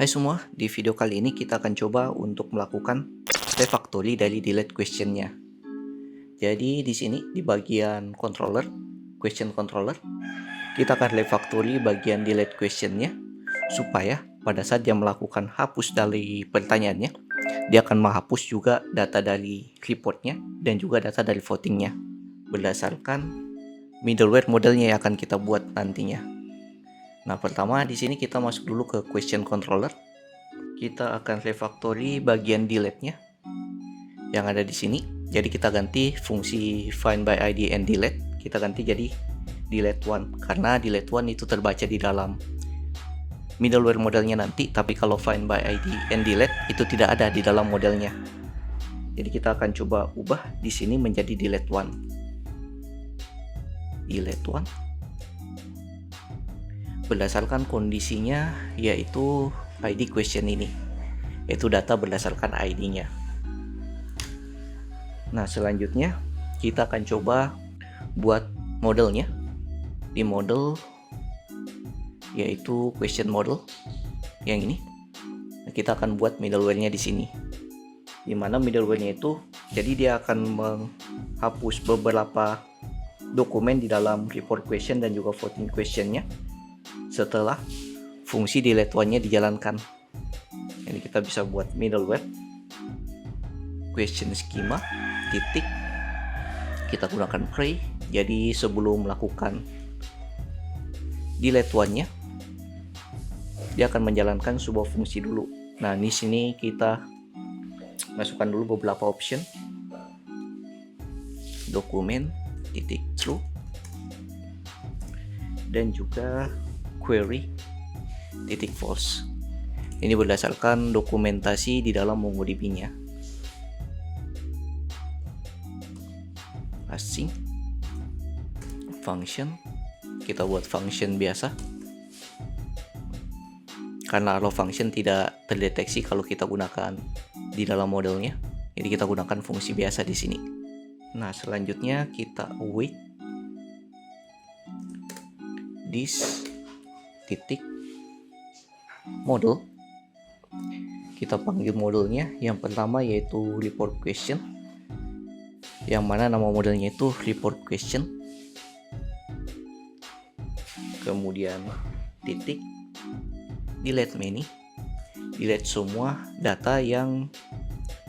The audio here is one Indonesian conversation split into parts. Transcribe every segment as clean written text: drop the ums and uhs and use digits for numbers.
Hai semua, di video kali ini kita akan coba untuk melakukan refactory dari delete questionnya. Jadi di sini di bagian controller, question controller, kita akan refactory bagian delete questionnya supaya pada saat dia melakukan hapus dari pertanyaannya, dia akan menghapus juga data dari reportnya dan juga data dari votingnya berdasarkan middleware modelnya yang akan kita buat nantinya. Nah, pertama di sini kita masuk dulu ke question controller. Kita akan refactory bagian delete-nya yang ada di sini. Jadi kita ganti fungsi find by ID and delete, kita ganti jadi delete one karena delete one itu terbaca di dalam middleware modelnya nanti, tapi kalau find by ID and delete itu tidak ada di dalam modelnya. Jadi kita akan coba ubah di sini menjadi delete one. Delete one berdasarkan kondisinya, yaitu ID question ini, yaitu data berdasarkan ID-nya. Nah, selanjutnya kita akan coba buat modelnya di model, yaitu question model yang ini. Nah, kita akan buat middleware-nya di sini, dimana middleware-nya itu jadi dia akan menghapus beberapa dokumen di dalam report question dan juga voting question-nya setelah fungsi delete one-nya dijalankan. Jadi kita bisa buat middleware question schema titik, kita gunakan pray. Jadi sebelum melakukan delete one-nya, dia akan menjalankan sebuah fungsi dulu. Nah, di sini kita masukkan dulu beberapa option. Dokumen titik true dan juga query titik false. Ini berdasarkan dokumentasi di dalam MongoDB-nya. Async function, kita buat function biasa karena arrow function tidak terdeteksi kalau kita gunakan di dalam modelnya. Jadi kita gunakan fungsi biasa di sini. Nah, selanjutnya kita await this titik model. Kita panggil modelnya yang pertama yaitu report question, yang mana nama modelnya itu report question. Kemudian titik delete many, delete semua data yang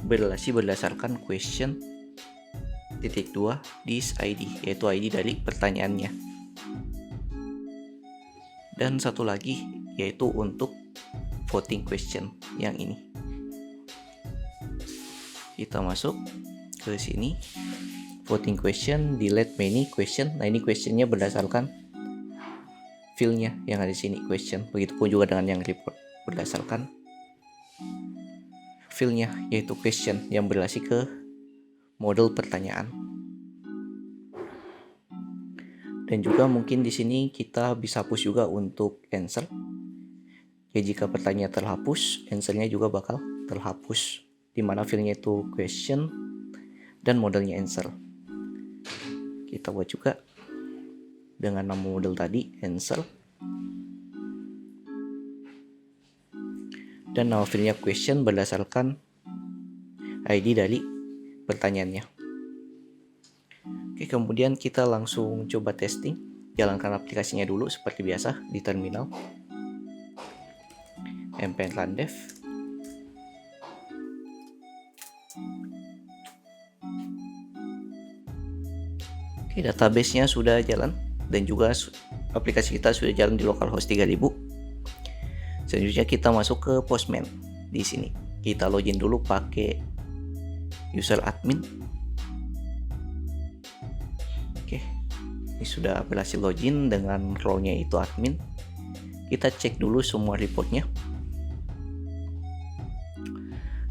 berrelasi berdasarkan question. Titik 2 this ID, yaitu ID dari pertanyaannya. Dan satu lagi yaitu untuk voting question yang ini. Kita masuk ke sini, voting question, delete many question. Nah, ini questionnya berdasarkan fieldnya yang ada di sini, question. Begitupun juga dengan yang report berdasarkan fieldnya, yaitu question yang berrelasi ke model pertanyaan. Dan juga mungkin di sini kita bisa hapus juga untuk answer. Ya, jika pertanyaan terhapus, answernya juga bakal terhapus, dimana fieldnya itu question dan modelnya answer. Kita buat juga dengan nama model tadi answer, dan nama fieldnya question berdasarkan ID dari pertanyaannya. Oke, kemudian kita langsung coba testing. Jalankan aplikasinya dulu seperti biasa di terminal. npm run dev. Oke, database-nya sudah jalan dan juga aplikasi kita sudah jalan di localhost 3000. Selanjutnya kita masuk ke Postman. Di sini kita login dulu pakai user admin. Oke, ini sudah berhasil login dengan role-nya itu admin. Kita cek dulu semua reportnya.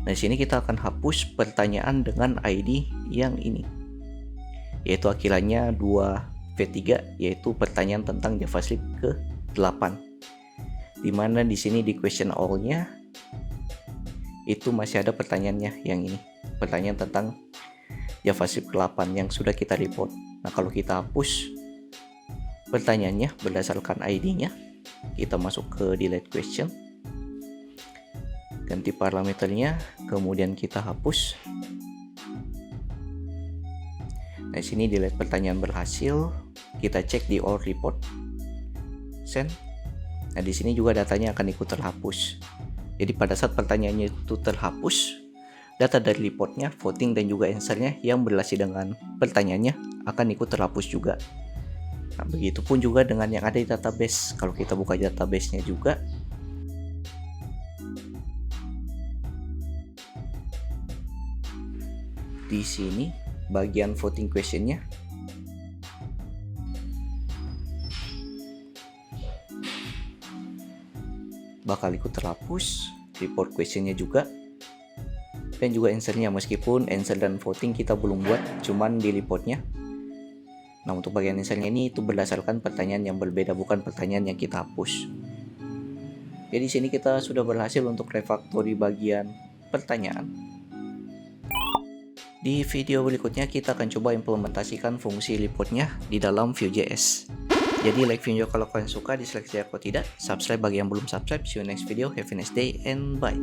Nah, di sini kita akan hapus pertanyaan dengan ID yang ini, yaitu akhirannya 2v3, yaitu pertanyaan tentang JavaScript ke-8. Dimana di sini di question all-nya itu masih ada pertanyaannya yang ini, pertanyaan tentang JavaScript ke-8 yang sudah kita report. Nah, kalau kita hapus pertanyaannya berdasarkan ID-nya, kita masuk ke delete question. ganti parameternya, kemudian kita hapus. Nah, di sini delete pertanyaan berhasil. Kita cek di all report, send. Nah, di sini juga datanya akan ikut terhapus. Jadi pada saat pertanyaannya itu terhapus, data dari reportnya, voting dan juga answernya yang berrelasi dengan pertanyaannya akan ikut terhapus juga. Nah, begitupun juga dengan yang ada di database. Kalau kita buka database-nya juga, di sini bagian voting question-nya bakal ikut terhapus, report question-nya juga, dan juga answer-nya, meskipun answer dan voting kita belum buat, cuman di report-nya. Nah, untuk bagian answer-nya ini itu berdasarkan pertanyaan yang berbeda, bukan pertanyaan yang kita hapus. Jadi di sini kita sudah berhasil untuk refactory bagian pertanyaan. Di video berikutnya kita akan coba implementasikan fungsi reportnya di dalam Vue.js. Jadi like video kalau kalian suka, dislike jika kalau tidak, subscribe bagi yang belum subscribe. See you next video, have a nice day and bye.